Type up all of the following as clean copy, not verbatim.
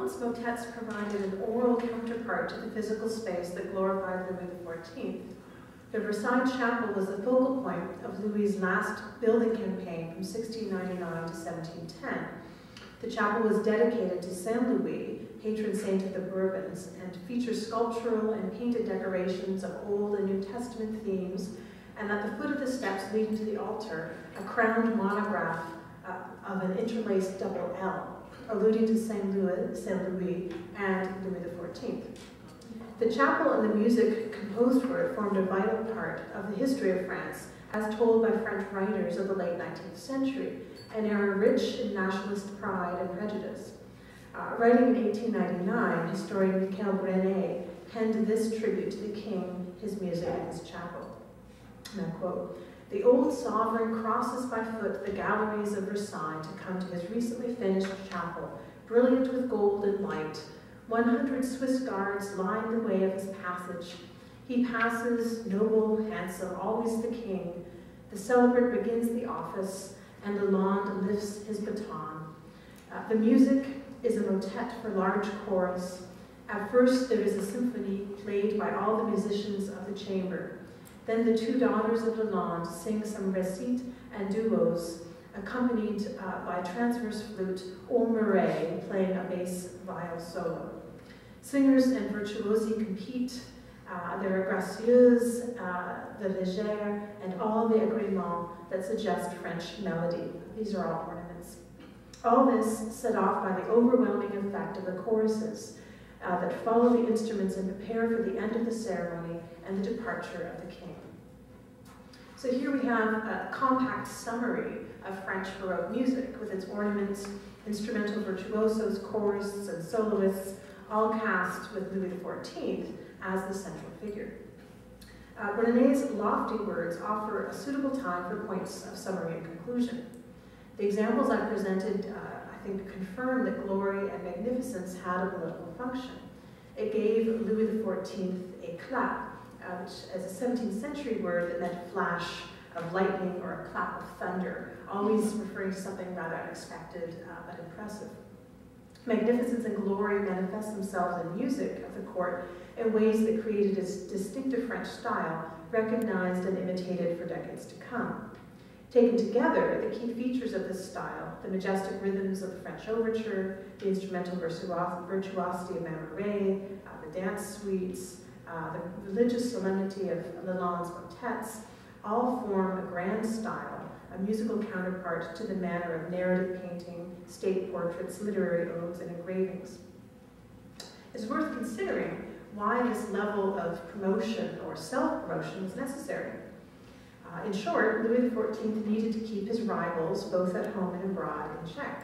Lalonde's motets provided an oral counterpart to the physical space that glorified Louis XIV. The Versailles Chapel was the focal point of Louis's last building campaign from 1699 to 1710. The chapel was dedicated to Saint Louis, patron saint of the Bourbons, and features sculptural and painted decorations of Old and New Testament themes, and at the foot of the steps leading to the altar, a crowned monograph of an interlaced double L, alluding to Saint Louis and Louis XIV. The chapel and the music composed for it formed a vital part of the history of France, as told by French writers of the late 19th century, an era rich in nationalist pride and prejudice. Writing in 1899, historian Michael Brenet penned this tribute to the king, his music, and his chapel. And I quote, "The old sovereign crosses by foot the galleries of Versailles to come to his recently finished chapel, brilliant with gold and light. 100 Swiss guards line the way of his passage. He passes, noble, handsome, always the king. The celebrant begins the office, and Lalonde lifts his baton. The music is a motet for large chorus. At first there is a symphony played by all the musicians of the chamber. Then the two daughters of Lalonde sing some récits and duos, accompanied by transverse flute or murray playing a bass viol solo. Singers and virtuosi compete. There are gracieuses, the légère, and all the agréments that suggest French melody. These are all ornaments. All this set off by the overwhelming effect of the choruses that follow the instruments and prepare for the end of the ceremony and the departure of the king." So here we have a compact summary of French Baroque music with its ornaments, instrumental virtuosos, chorists, and soloists, all cast with Louis XIV as the central figure. Brenet's lofty words offer a suitable time for points of summary and conclusion. The examples I presented, I think, confirm that glory and magnificence had a political function. It gave Louis XIV éclat, which is a 17th century word that meant flash of lightning or a clap of thunder, always referring to something rather unexpected but impressive. Magnificence and glory manifest themselves in music of the court in ways that created a distinctive French style, recognized and imitated for decades to come. Taken together, the key features of this style, the majestic rhythms of the French overture, the instrumental virtuosity of Marais, the dance suites, the religious solemnity of Lalonde's motets, all form a grand style, a musical counterpart to the manner of narrative painting, state portraits, literary odes, and engravings. It's worth considering why this level of promotion or self-promotion was necessary. In short, Louis XIV needed to keep his rivals, both at home and abroad, in check.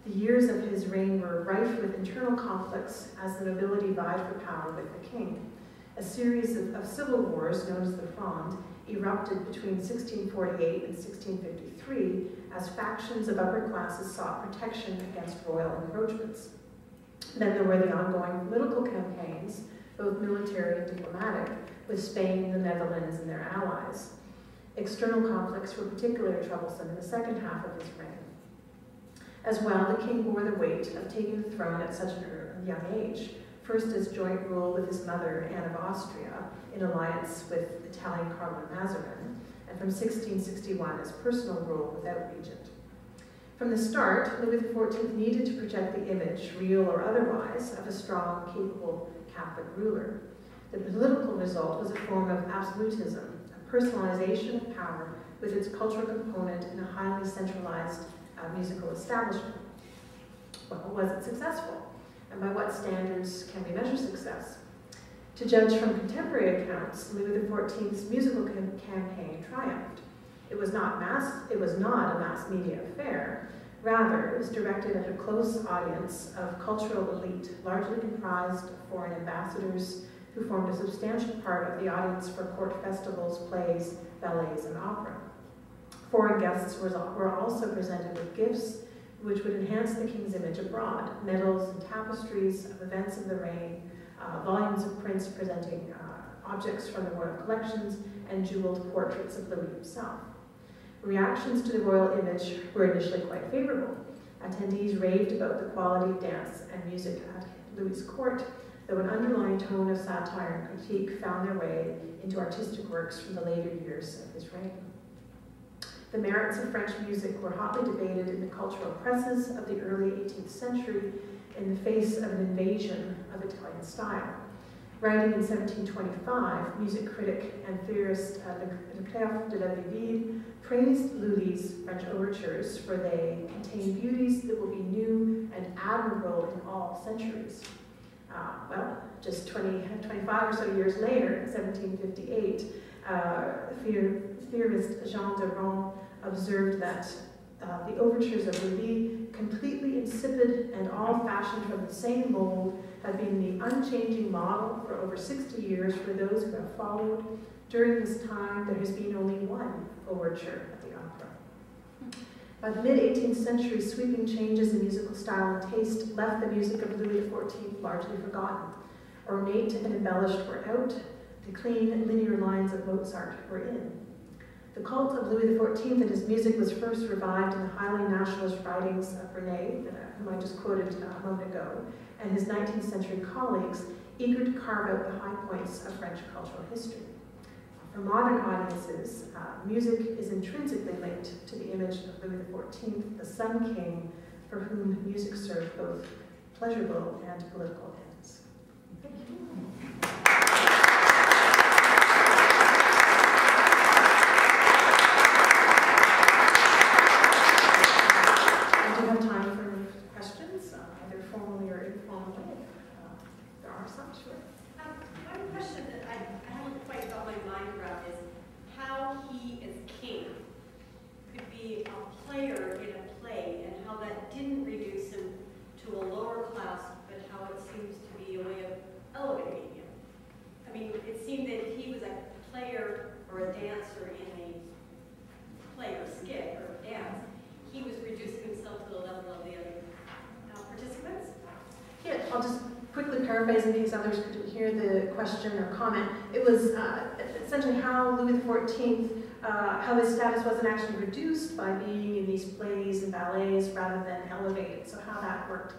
The years of his reign were rife with internal conflicts as the nobility vied for power with the king. A series of civil wars, known as the Fronde, erupted between 1648 and 1653 as factions of upper classes sought protection against royal encroachments. Then there were the ongoing political campaigns, both military and diplomatic, with Spain, the Netherlands, and their allies. External conflicts were particularly troublesome in the second half of his reign. As well, the king bore the weight of taking the throne at such a young age, first as joint rule with his mother, Anne of Austria, in alliance with Italian Cardinal Mazarin, and from 1661 as personal rule without regent. From the start, Louis XIV needed to project the image, real or otherwise, of a strong, capable Catholic ruler. The political result was a form of absolutism, a personalization of power with its cultural component in a highly centralized musical establishment. Well, was it successful? And by what standards can we measure success? To judge from contemporary accounts, Louis XIV's musical campaign triumphed. It was not a mass media affair. Rather, it was directed at a close audience of cultural elite, largely comprised of foreign ambassadors who formed a substantial part of the audience for court festivals, plays, ballets, and opera. Foreign guests were also presented with gifts which would enhance the king's image abroad, medals and tapestries of events of the reign, volumes of prints presenting objects from the royal collections, and jeweled portraits of Louis himself. Reactions to the royal image were initially quite favorable. Attendees raved about the quality of dance and music at Louis' court, though an underlying tone of satire and critique found their way into artistic works from the later years of his reign. The merits of French music were hotly debated in the cultural presses of the early 18th century in the face of an invasion of Italian style. Writing in 1725, music critic and theorist Leclerc de la Vivide praised Lully's French overtures, for they contain beauties that will be new and admirable in all centuries. Well, just 25 or so years later, in 1758, theorist Jean de Rome observed that the overtures of Lully, completely insipid and all fashioned from the same mold, have been the unchanging model for over 60 years for those who have followed. During this time, there has been only one overture at the opera. By the mid-18th century, sweeping changes in musical style and taste left the music of Louis XIV largely forgotten. Ornate and embellished were out, the clean, linear lines of Mozart were in. The cult of Louis XIV and his music was first revived in the highly nationalist writings of René, whom I just quoted a moment ago, and his 19th century colleagues, eager to carve out the high points of French cultural history. For modern audiences, music is intrinsically linked to the image of Louis XIV, the Sun King, for whom music served both pleasurable and political ends. Thank you. One question that I haven't quite got my mind around is how he, as king, could be a player in a play, and how that didn't reduce him to a lower class, but how it seems to be a way of elevating him. I mean, it seemed that he was a player or a dancer in a play or skit or dance. He was reducing himself to the level of the other participants. Yeah, I'll just quickly paraphrase in case others couldn't hear the question or comment. It was essentially how Louis XIV, how his status wasn't actually reduced by being in these plays and ballets rather than elevated, so how that worked.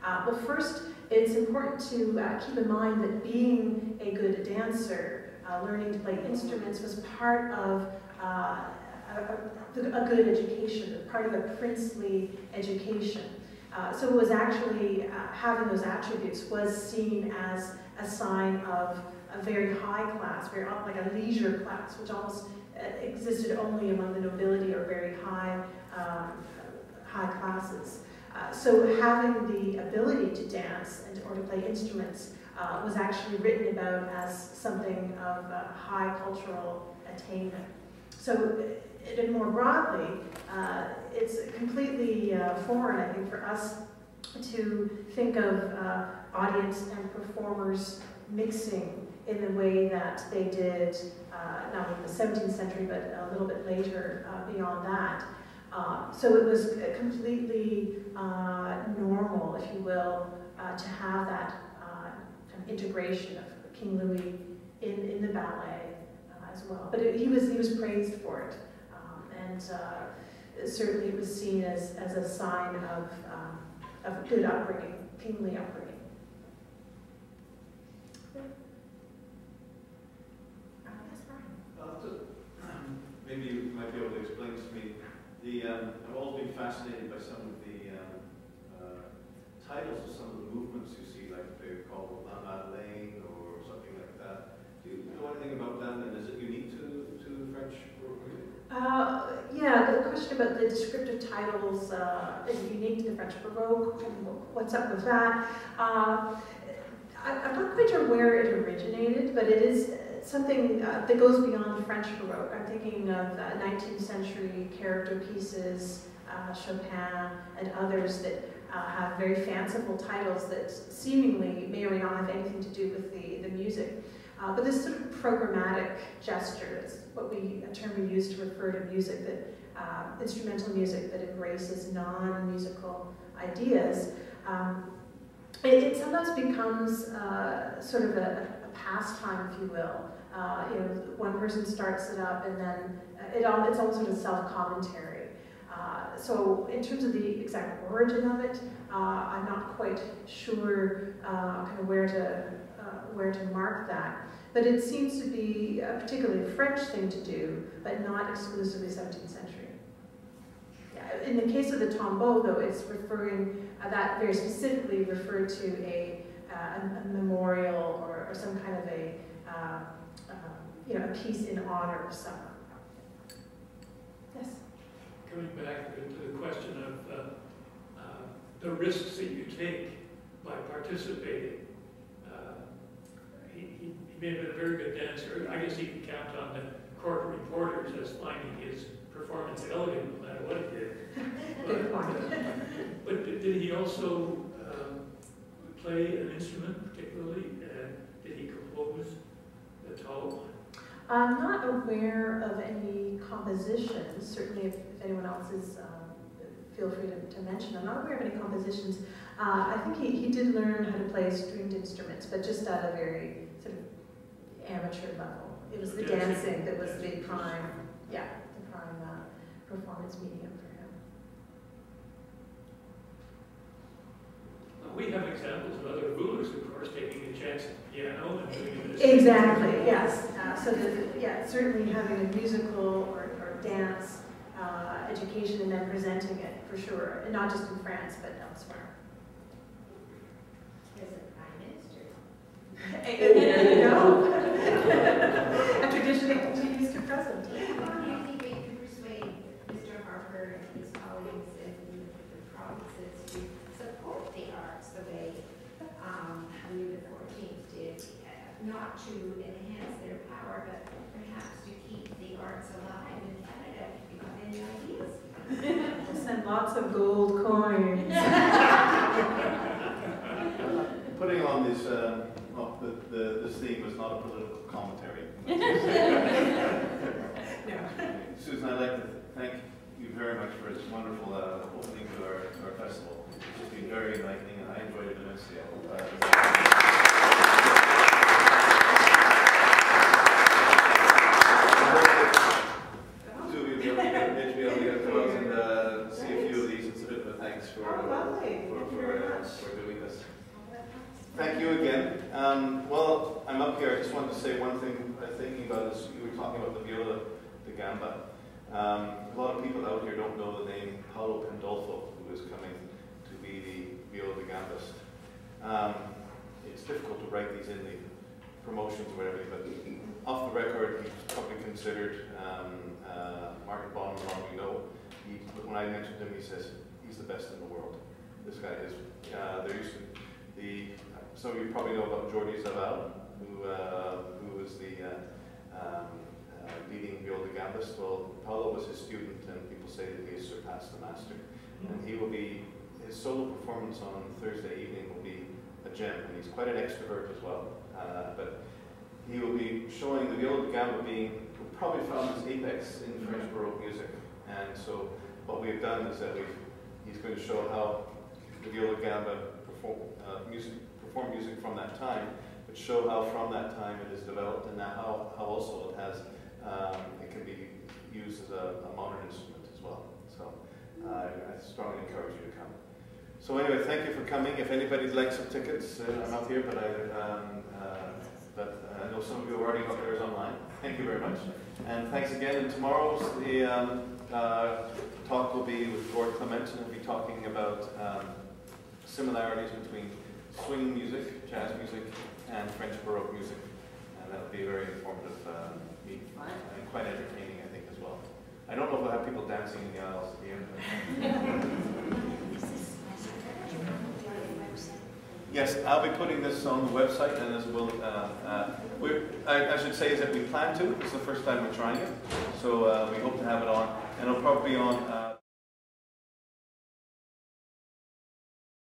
Well, first, it's important to keep in mind that being a good dancer, learning to play instruments, was part of a good education, part of a princely education. So it was actually, having those attributes was seen as a sign of a very high class, very like a leisure class, which almost existed only among the nobility or very high classes. So having the ability to dance or to play instruments was actually written about as something of high cultural attainment. So more broadly, it's completely foreign, I think, for us to think of audience and performers mixing in the way that they did not only in the 17th century, but a little bit later beyond that. So it was completely normal, if you will, to have that kind of integration of King Louis in the ballet as well. But he was praised for it. And certainly it was seen as a sign of good upbringing, kingly upbringing. Maybe you might be able to explain to me, I've always been fascinated by some of the titles of some of the movements you see, like they're called La Madeleine or something like that. Do you know anything about that, and is it unique to French music? Yeah, the question about the descriptive titles, is it unique to the French Baroque? What's up with that? I'm not quite sure where it originated, but it is something that goes beyond French Baroque. I'm thinking of 19th century character pieces, Chopin and others that have very fanciful titles that seemingly may or may not have anything to do with the music. But this sort of programmatic gesture is a term we use to refer to music, that instrumental music that embraces non-musical ideas. It sometimes becomes sort of a pastime, if you will. One person starts it up, and then it's almost sort of self-commentary. So in terms of the exact origin of it, I'm not quite sure kind of where to mark that. But it seems to be a particularly French thing to do, but not exclusively 17th century. Yeah, in the case of the tombeau, though, it's referring, that very specifically referred to a memorial or some kind of a piece in honor of someone. Yes? Coming back to the question of the risks that you take by participating. He may have been a very good dancer. I guess he can count on the court reporters as finding his performance elegant, no matter what he did. But did he also play an instrument particularly? Did he compose at all? I'm not aware of any compositions. Certainly, if anyone else is, feel free to mention. I'm not aware of any compositions. I think he did learn how to play stringed instruments, but just at a very sort of amateur level. It was the dancing that was the prime, performance medium for him. We have examples of other rulers, of course, taking a chance at the piano and doing it. Exactly, yes. Certainly having a musical or dance education and then presenting it, for sure. And not just in France, but elsewhere. As a prime minister. There you go. A tradition that continues to present. How do you think we can persuade Mr. Harper and his colleagues in the provinces to support the arts the way Louis XIV did, not to enhance their power, but perhaps to keep the arts alive in Canada? You got any ideas? We'll send lots of gold coins. Putting on this, this theme was not a political commentary. Susan, I'd like to thank you very much for this wonderful opening to our festival. It's been very enlightening, and I enjoyed it immensely. I hope Thank you again. Well, I'm up here. I just wanted to say one thing I'm thinking about is you were talking about the viola da gamba. A lot of people out here don't know the name Paolo Pandolfo, who is coming to be the viola da gambist. It's difficult to write these in the promotions or whatever, but off the record, he's probably considered Martin Bonham, we know. When I mentioned him, he says he's the best in the world. This guy is. There used to be. Some of you probably know about Jordi Savall, who was the leading viola da gambist. Well, Paolo was his student, and people say that he has surpassed the master. And he will be, his solo performance on Thursday evening will be a gem, and he's quite an extrovert as well. But he will be showing the viola da gamba being probably found as apex in French Baroque music. And so what we've done is that he's going to show how the viola da gamba perform music from that time, but show how from that time it is developed, and now how also it has it can be used as a modern instrument as well. So I strongly encourage you to come. So anyway, thank you for coming. If anybody'd like some tickets, I'm up here, but I know some of you have already got theirs online. Thank you very much, and thanks again. And tomorrow's talk will be with Gord Clement, and we'll be talking about similarities between swing music, jazz music, and French Baroque music. And that'll be a very informative meeting, and quite entertaining, I think, as well. I don't know if we'll have people dancing in the aisles at the end. Yes, I'll be putting this on the website, and as will, I should say is that we plan to. It's the first time we're trying it, so we hope to have it on, and it'll probably be on